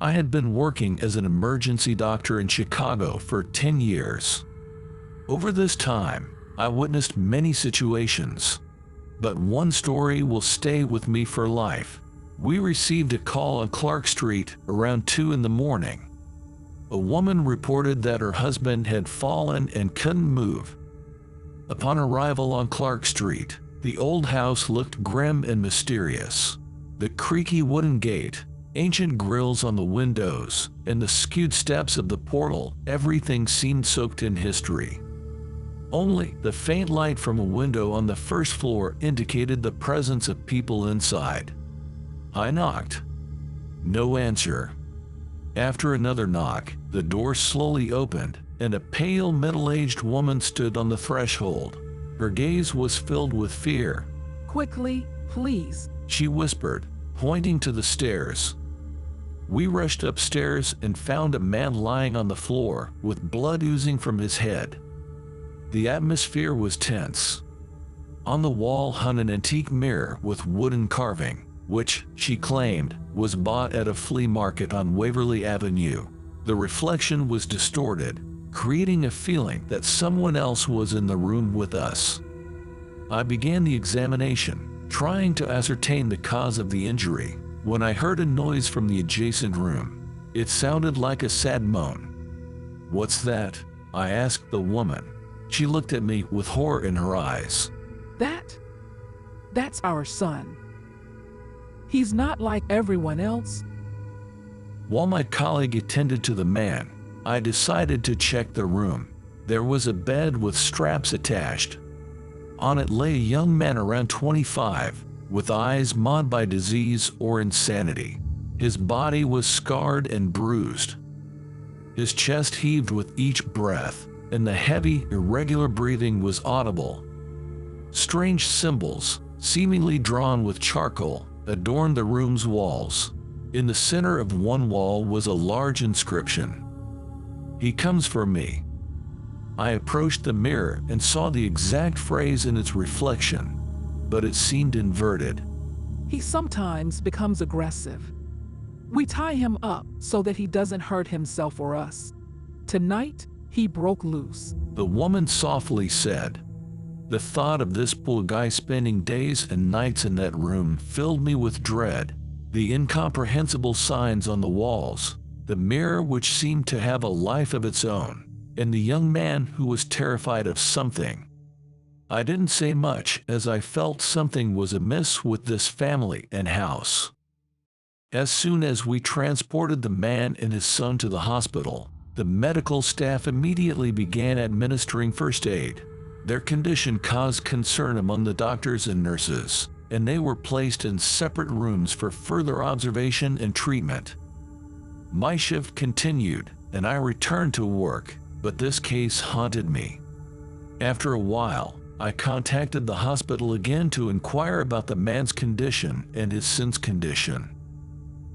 I had been working as an emergency doctor in Chicago for 10 years. Over this time, I witnessed many situations, but one story will stay with me for life. We received a call on Clark Street around 2 in the morning. A woman reported that her husband had fallen and couldn't move. Upon arrival on Clark Street, the old house looked grim and mysterious. The creaky wooden gate, ancient grills on the windows, and the skewed steps of the portal, everything seemed soaked in history. Only the faint light from a window on the first floor indicated the presence of people inside. I knocked. No answer. After another knock, the door slowly opened, and a pale, middle-aged woman stood on the threshold. Her gaze was filled with fear. "Quickly, please," she whispered, pointing to the stairs. We rushed upstairs and found a man lying on the floor, with blood oozing from his head. The atmosphere was tense. On the wall hung an antique mirror with wooden carving, which, she claimed, was bought at a flea market on Waverly Avenue. The reflection was distorted, creating a feeling that someone else was in the room with us. I began the examination, trying to ascertain the cause of the injury, when I heard a noise from the adjacent room. It sounded like a sad moan. "What's that?" I asked the woman. She looked at me with horror in her eyes. That's our son. He's not like everyone else." While my colleague attended to the man, I decided to check the room. There was a bed with straps attached. On it lay a young man around 25, with eyes marred by disease or insanity. His body was scarred and bruised. His chest heaved with each breath, and the heavy, irregular breathing was audible. Strange symbols, seemingly drawn with charcoal, adorned the room's walls. In the center of one wall was a large inscription. "He comes for me." I approached the mirror and saw the exact phrase in its reflection, but it seemed inverted. "He sometimes becomes aggressive. We tie him up so that he doesn't hurt himself or us. Tonight, he broke loose," the woman softly said. The thought of this poor guy spending days and nights in that room filled me with dread. The incomprehensible signs on the walls, the mirror which seemed to have a life of its own, and the young man who was terrified of something. I didn't say much, as I felt something was amiss with this family and house. As soon as we transported the man and his son to the hospital, the medical staff immediately began administering first aid. Their condition caused concern among the doctors and nurses, and they were placed in separate rooms for further observation and treatment. My shift continued, and I returned to work, but this case haunted me. After a while, I contacted the hospital again to inquire about the man's condition and his son's condition.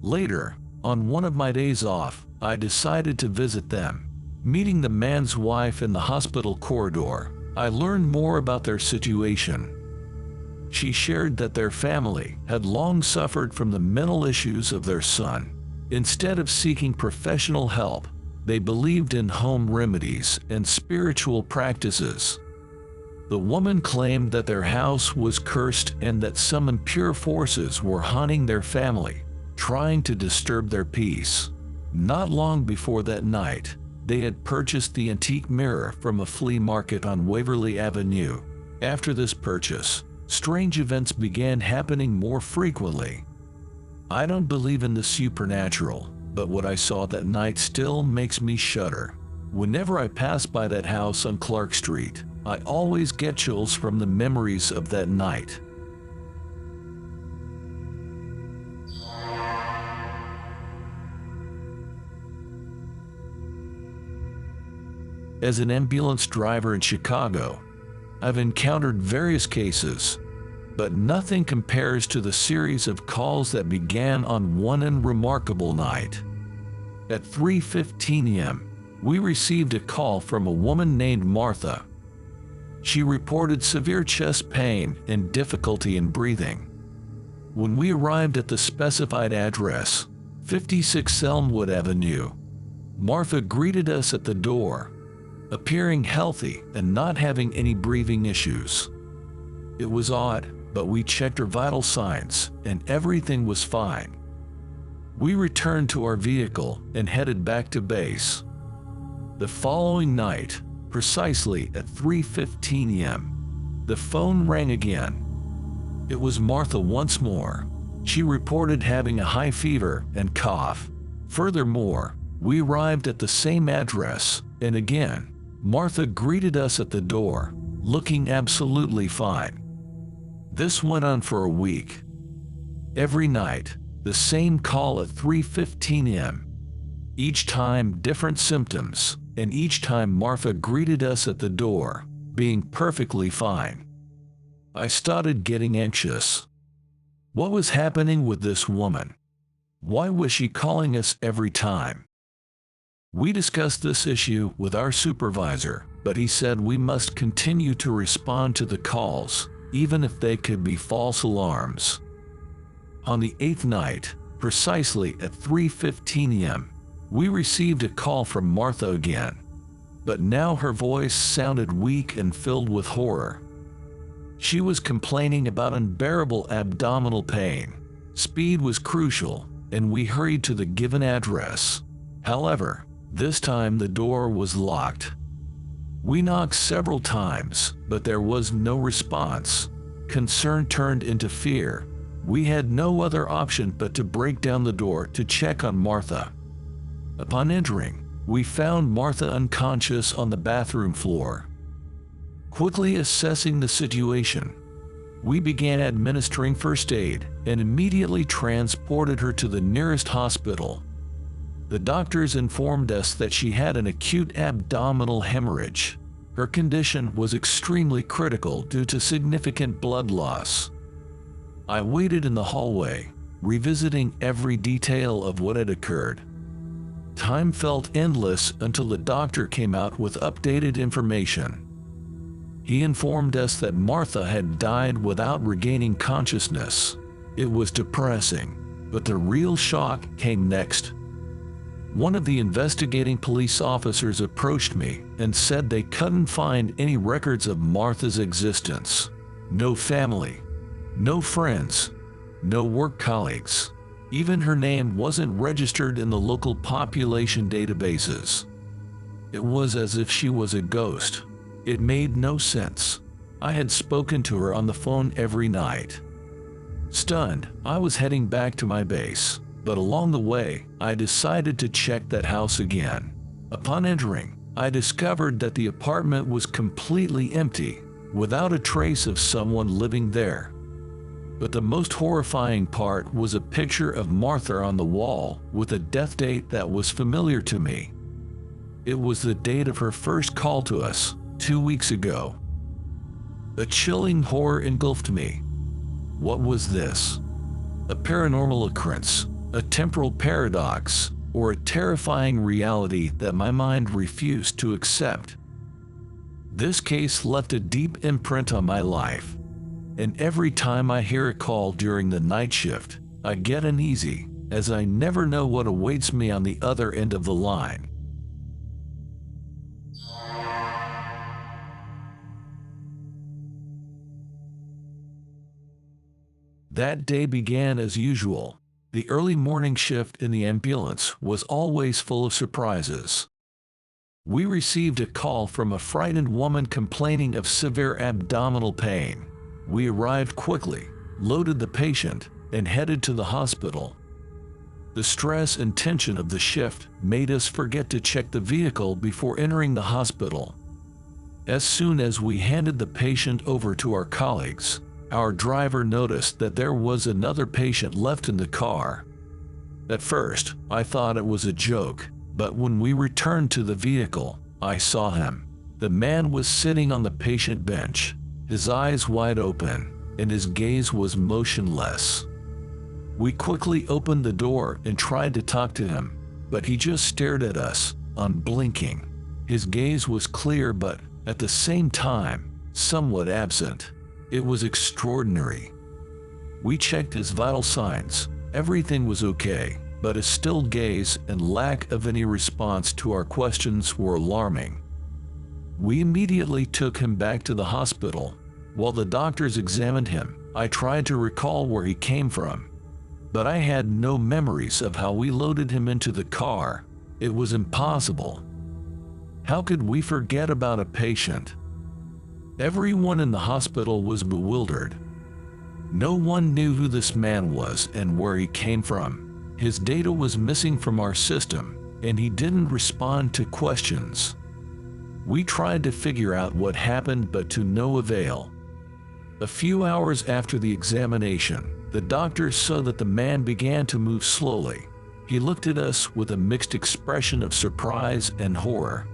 Later, on one of my days off, I decided to visit them. Meeting the man's wife in the hospital corridor, I learned more about their situation. She shared that their family had long suffered from the mental issues of their son. Instead of seeking professional help, they believed in home remedies and spiritual practices. The woman claimed that their house was cursed and that some impure forces were haunting their family, trying to disturb their peace. Not long before that night, they had purchased the antique mirror from a flea market on Waverly Avenue. After this purchase, strange events began happening more frequently. I don't believe in the supernatural, but what I saw that night still makes me shudder. Whenever I pass by that house on Clark Street, I always get chills from the memories of that night. As an ambulance driver in Chicago, I've encountered various cases, but nothing compares to the series of calls that began on one remarkable night. At 3:15 a.m., we received a call from a woman named Martha. She reported severe chest pain and difficulty in breathing. When we arrived at the specified address, 56 Elmwood Avenue, Martha greeted us at the door, appearing healthy and not having any breathing issues. It was odd, but we checked her vital signs and everything was fine. We returned to our vehicle and headed back to base. The following night, precisely at 3:15 a.m., the phone rang again. It was Martha once more. She reported having a high fever and cough. Furthermore, we arrived at the same address, and again, Martha greeted us at the door, looking absolutely fine. This went on for a week. Every night, the same call at 3:15 a.m. Each time different symptoms, and each time Martha greeted us at the door, being perfectly fine. I started getting anxious. What was happening with this woman? Why was she calling us every time? We discussed this issue with our supervisor, but he said we must continue to respond to the calls, even if they could be false alarms. On the 8th night, precisely at 3:15 a.m., we received a call from Martha again, but now her voice sounded weak and filled with horror. She was complaining about unbearable abdominal pain. Speed was crucial, and we hurried to the given address. However, this time the door was locked. We knocked several times, but there was no response. Concern turned into fear. We had no other option but to break down the door to check on Martha. Upon entering, we found Martha unconscious on the bathroom floor. Quickly assessing the situation, we began administering first aid and immediately transported her to the nearest hospital. The doctors informed us that she had an acute abdominal hemorrhage. Her condition was extremely critical due to significant blood loss. I waited in the hallway, revisiting every detail of what had occurred. Time felt endless until the doctor came out with updated information. He informed us that Martha had died without regaining consciousness. It was depressing, but the real shock came next. One of the investigating police officers approached me and said they couldn't find any records of Martha's existence. No family, no friends, no work colleagues. Even her name wasn't registered in the local population databases. It was as if she was a ghost. It made no sense. I had spoken to her on the phone every night. Stunned, I was heading back to my base, but along the way, I decided to check that house again. Upon entering, I discovered that the apartment was completely empty, without a trace of someone living there. But the most horrifying part was a picture of Martha on the wall with a death date that was familiar to me. It was the date of her first call to us, 2 weeks ago. A chilling horror engulfed me. What was this? A paranormal occurrence, a temporal paradox, or a terrifying reality that my mind refused to accept? This case left a deep imprint on my life. And every time I hear a call during the night shift, I get uneasy, as I never know what awaits me on the other end of the line. That day began as usual. The early morning shift in the ambulance was always full of surprises. We received a call from a frightened woman complaining of severe abdominal pain. We arrived quickly, loaded the patient, and headed to the hospital. The stress and tension of the shift made us forget to check the vehicle before entering the hospital. As soon as we handed the patient over to our colleagues, our driver noticed that there was another patient left in the car. At first, I thought it was a joke, but when we returned to the vehicle, I saw him. The man was sitting on the patient bench, his eyes wide open, and his gaze was motionless. We quickly opened the door and tried to talk to him, but he just stared at us, unblinking. His gaze was clear, but at the same time, somewhat absent. It was extraordinary. We checked his vital signs. Everything was okay, but his still gaze and lack of any response to our questions were alarming. We immediately took him back to the hospital. While the doctors examined him, I tried to recall where he came from, but I had no memories of how we loaded him into the car. It was impossible. How could we forget about a patient? Everyone in the hospital was bewildered. No one knew who this man was and where he came from. His data was missing from our system, and he didn't respond to questions. We tried to figure out what happened, but to no avail. A few hours after the examination, the doctors saw that the man began to move slowly. He looked at us with a mixed expression of surprise and horror.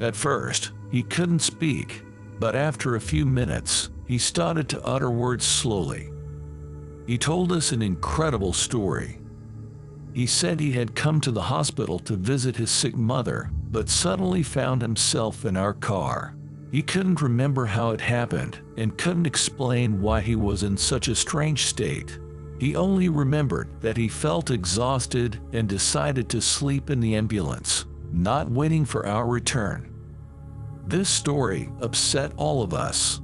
At first, he couldn't speak, but after a few minutes, he started to utter words slowly. He told us an incredible story. He said he had come to the hospital to visit his sick mother, but suddenly found himself in our car. He couldn't remember how it happened and couldn't explain why he was in such a strange state. He only remembered that he felt exhausted and decided to sleep in the ambulance, not waiting for our return. This story upset all of us.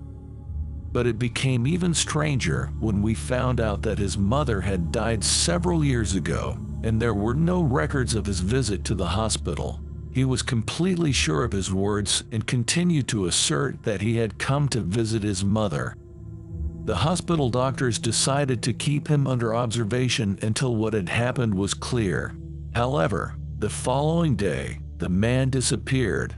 But it became even stranger when we found out that his mother had died several years ago, and there were no records of his visit to the hospital. He was completely sure of his words and continued to assert that he had come to visit his mother. The hospital doctors decided to keep him under observation until what had happened was clear. However, the following day, the man disappeared.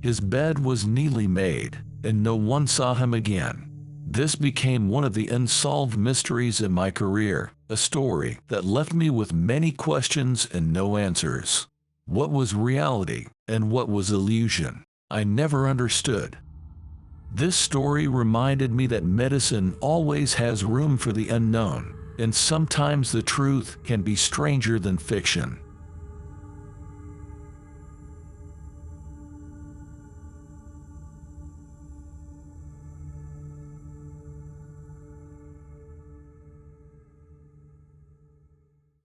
His bed was neatly made, and no one saw him again. This became one of the unsolved mysteries in my career, a story that left me with many questions and no answers. What was reality and what was illusion? I never understood. This story reminded me that medicine always has room for the unknown, and sometimes the truth can be stranger than fiction.